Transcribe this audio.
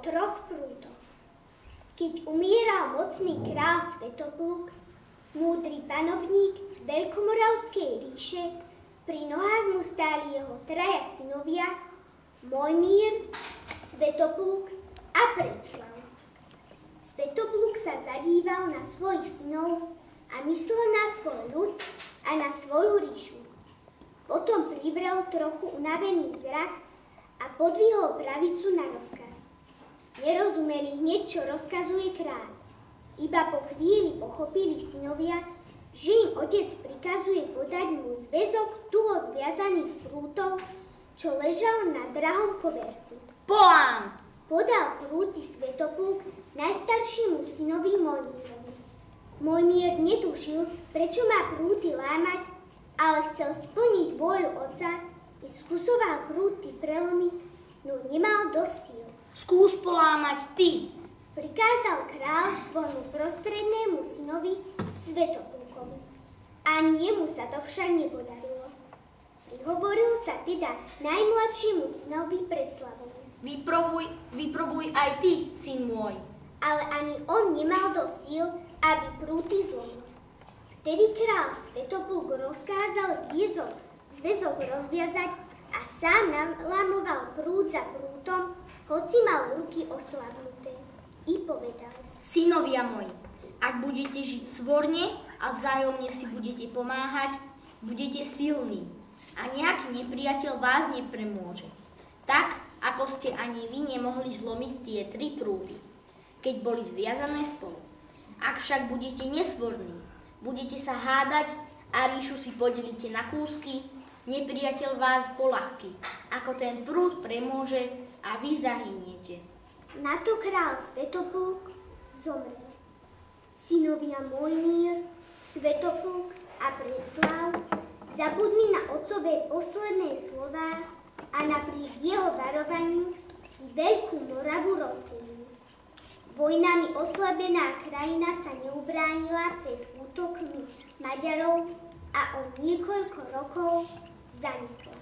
troch prúdoch. Keď umieral mocný král Svetopluk, múdry panovník Veľkomoravskej ríše, pri nohách mu stáli jeho traja synovia, Mojmír, Svetopluk a Preslav. Svetopluk sa zadíval na svojich synov a myslel na svoj ľud a na svoju ríšu. Potom privrel trochu unavený zrak a podvihol pravicu na rozkaz. Nerozumeli hneď, čo rozkazuje kráľ. Iba po chvíli pochopili synovia, že im otec prikazuje podať mu zväzok tuho zviazaných prútov, čo ležal na drahom koberci. Polám! Podal prúty Svetopluk najstaršiemu synovi Mojmírovi. Mojmír netušil, prečo má prúty lámať, ale chcel splniť vôľu otca i skúsoval prúty prelomiť, no nemal dosť síl. Skús polámať ty. Prikázal kráľ svojmu prostrednému synovi Svetoplukovi. Ani jemu sa to však nepodarilo. Prihovoril sa teda najmladšiemu synovi Preslavovi. Vyprobuj aj ty, syn môj. Ale ani on nemal dosť síl, aby prúty zlomil. Vtedy kráľ Svetopluk rozkázal zväzok rozviazať a sám nalamoval prút za prútom, hoci mal ruky oslabnuté. I povedal: Synovia moji, ak budete žiť svorne a vzájomne si budete pomáhať, budete silní a nejaký nepriateľ vás nepremôže. Tak, ako ste ani vy nemohli zlomiť tie 3 prúty, keď boli zviazané spolu. Ak však budete nesvorní, budete sa hádať a ríšu si podelíte na kúsky, nepriateľ vás poľahky, ako ten prúd premôže a vy zahyniete. Na to kráľ Svetopluk zomrel. Synovia Mojmír, Svetopluk a Preslav zabudli na otcové posledné slová a napriek jeho varovaniu si Veľkú Moravu rozdelili. Vojnami oslabená krajina sa neubránila pred útokmi Maďarov a o niekoľko rokov zanikla.